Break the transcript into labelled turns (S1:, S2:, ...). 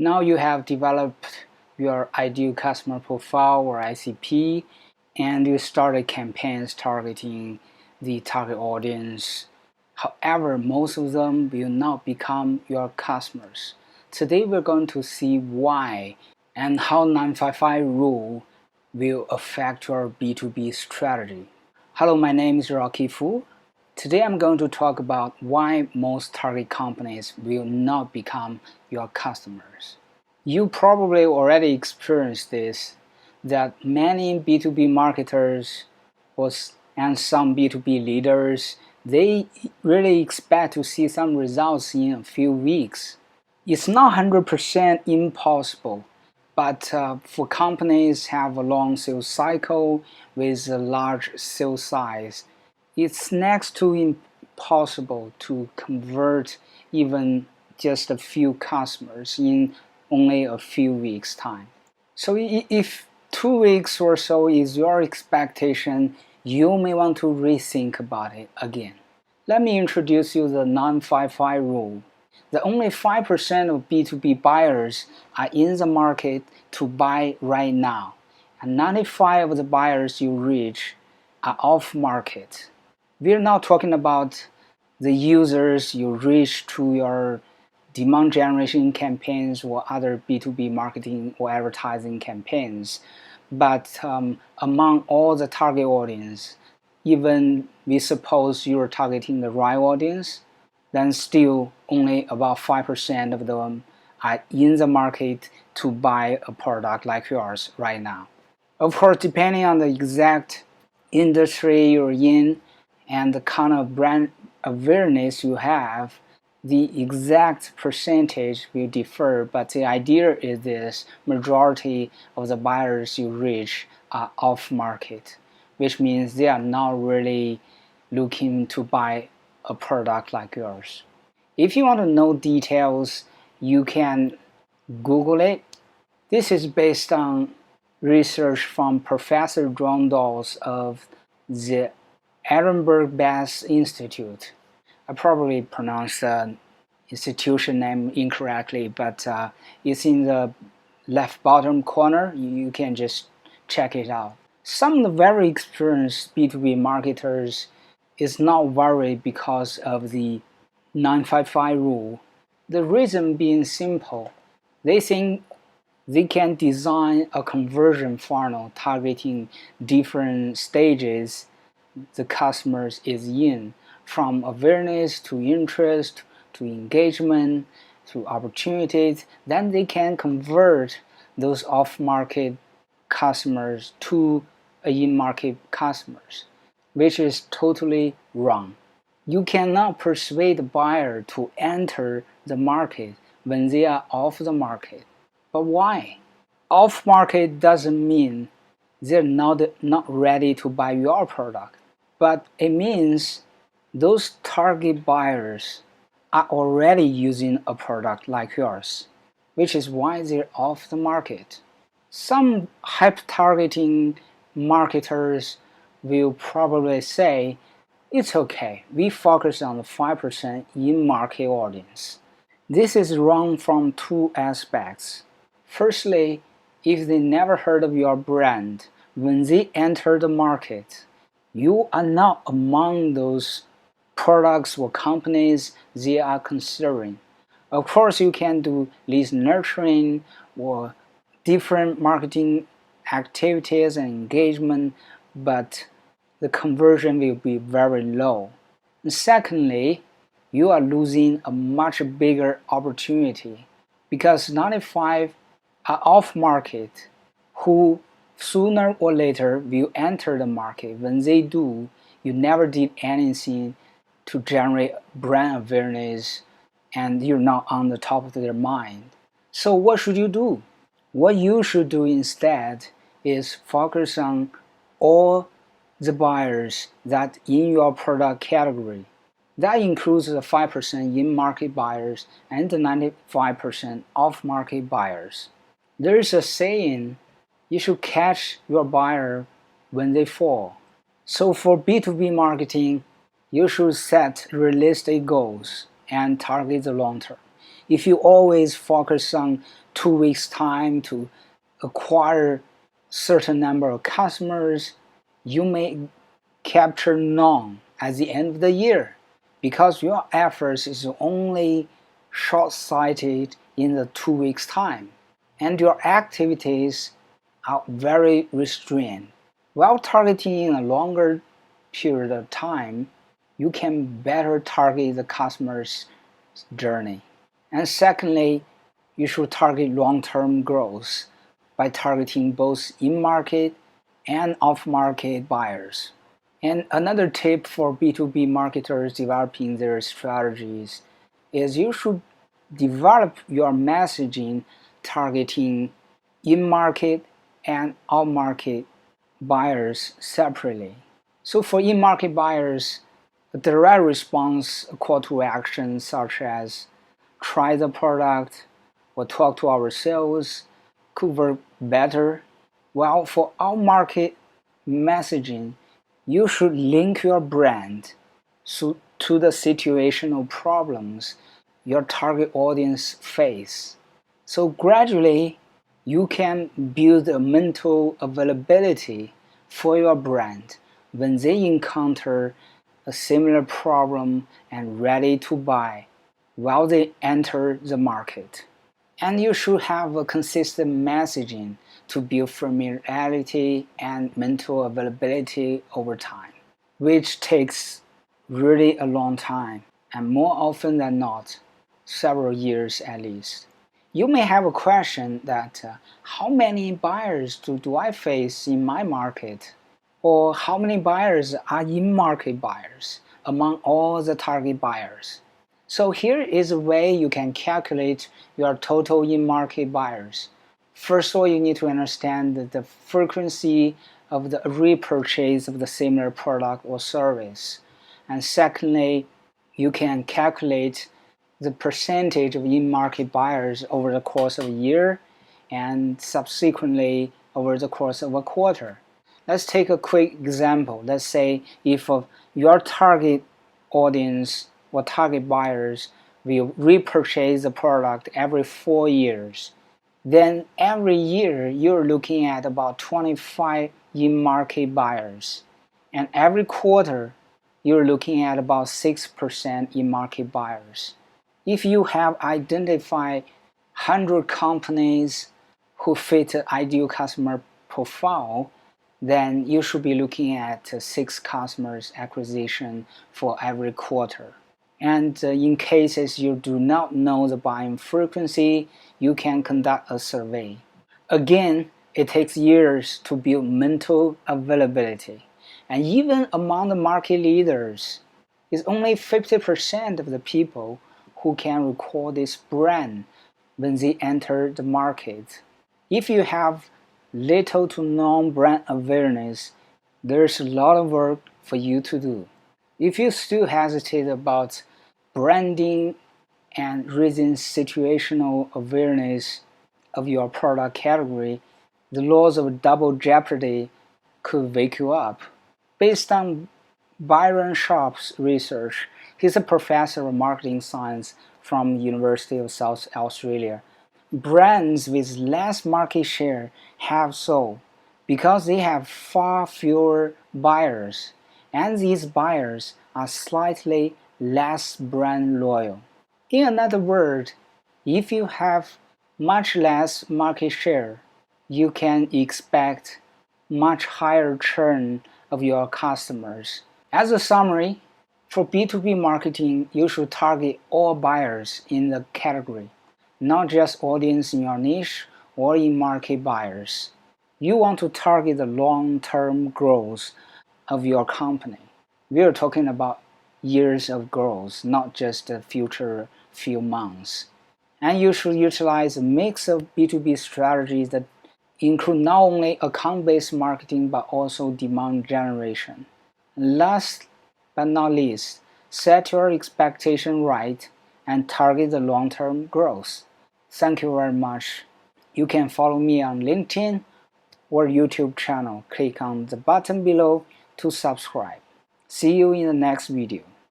S1: Now you have developed your ideal customer profile or ICP, and you started campaigns targeting the target audience. However, most of them will not become your customers. Today we're going to see why and how 955 rule will affect your B2B strategy. Hello, my name is Rocky Fu. Today I'm going to talk about why most target companies will not become your customers. You probably already experienced this, that many B2B marketers and some B2B leaders, they really expect to see some results in a few weeks. It's not 100% impossible, but for companies have a long sales cycle with a large sales size, it's next to impossible to convert even just a few customers in only a few weeks' time. So if 2 weeks or so is your expectation, you may want to rethink about it again. Let me introduce you the 955 rule. The only 5% of B2B buyers are in the market to buy right now, and 95% of the buyers you reach are off market. We're not talking about the users you reach through your demand generation campaigns or other B2B marketing or advertising campaigns, but among all the target audience, even we suppose you're targeting the right audience, then still only about 5% of them are in the market to buy a product like yours right now. Of course, depending on the exact industry you're in and the kind of brand awareness you have, the exact percentage will differ, but the idea is this: majority of the buyers you reach are off market, which means they are not really looking to buy a product like yours. If you want to know details, you can Google it. This is based on research from Professor John Dawes of the Edinburgh-based Institute. I probably pronounced the institution name incorrectly, but it's in the left bottom corner. You can just check it out. Some of the very experienced B2B marketers is not worried because of the 955 rule. The reason being simple. They think they can design a conversion funnel targeting different stages the customers is in, from awareness to interest to engagement to opportunities. Then they can convert those off-market customers to in-market customers, which is totally wrong. You cannot persuade the buyer to enter the market when they are off the market. But why? Off market doesn't mean they're not ready to buy your product, but it means those target buyers are already using a product like yours, which is why they're off the market. Some hyper-targeting marketers will probably say, it's okay, we focus on the 5% in-market audience. This is wrong from two aspects. Firstly, if they never heard of your brand, when they enter the market, you are not among those products or companies they are considering. Of course, you can do lead nurturing or different marketing activities and engagement, but the conversion will be very low. And secondly, you are losing a much bigger opportunity because 95 are off market who sooner or later will enter the market. When they do, you never did anything to generate brand awareness and you're not on the top of their mind. So what should you do? What you should do instead is focus on all the buyers that in your product category. That includes the 5% in-market buyers and the 95% off-market buyers. There is a saying, you should catch your buyer when they fall. So for B2B marketing, you should set realistic goals and target the long term. If you always focus on 2 weeks time to acquire certain number of customers, you may capture none at the end of the year because your efforts is only short-sighted in the 2 weeks time, and your activities are very restrained. While targeting in a longer period of time, you can better target the customer's journey. And secondly, you should target long-term growth by targeting both in-market and off-market buyers. And another tip for B2B marketers developing their strategies is you should develop your messaging targeting in-market and out-market buyers separately. So for in-market buyers, a direct response call to action such as try the product or talk to our sales could work better. While for out-market messaging, you should link your brand to the situational problems your target audience face. So gradually, you can build a mental availability for your brand when they encounter a similar problem and ready to buy while they enter the market. And you should have a consistent messaging to build familiarity and mental availability over time, which takes really a long time, and more often than not, several years at least. You may have a question that how many buyers do I face in my market? Or how many buyers are in-market buyers among all the target buyers? So here is a way you can calculate your total in-market buyers. First of all, you need to understand the frequency of the repurchase of the similar product or service. And secondly, you can calculate the percentage of in-market buyers over the course of a year and subsequently over the course of a quarter. Let's take a quick example. Let's say if your target audience or target buyers will repurchase the product every 4 years, then every year you're looking at about 25 in-market buyers, and every quarter you're looking at about 6% in-market buyers. If you have identified 100 companies who fit the ideal customer profile, then you should be looking at 6 customers acquisition for every quarter. And in cases you do not know the buying frequency, you can conduct a survey. Again, it takes years to build mental availability. And even among the market leaders, it's only 50% of the people who can recall this brand when they enter the market. If you have little to no brand awareness, there's a lot of work for you to do. If you still hesitate about branding and raising situational awareness of your product category, the laws of double jeopardy could wake you up. Based on Byron Sharp's research, he's a professor of marketing science from the University of South Australia. Brands with less market share have so because they have far fewer buyers, and these buyers are slightly less brand loyal. In another word, if you have much less market share, you can expect much higher churn of your customers. As a summary, for B2B marketing, you should target all buyers in the category, not just audience in your niche or in-market buyers. You want to target the long-term growth of your company. We are talking about years of growth, not just the future few months. And you should utilize a mix of B2B strategies that include not only account-based marketing but also demand generation. Last but not least, set your expectation right and target the long-term growth. Thank you very much. You can follow me on LinkedIn or YouTube channel. Click on the button below to subscribe. See you in the next video.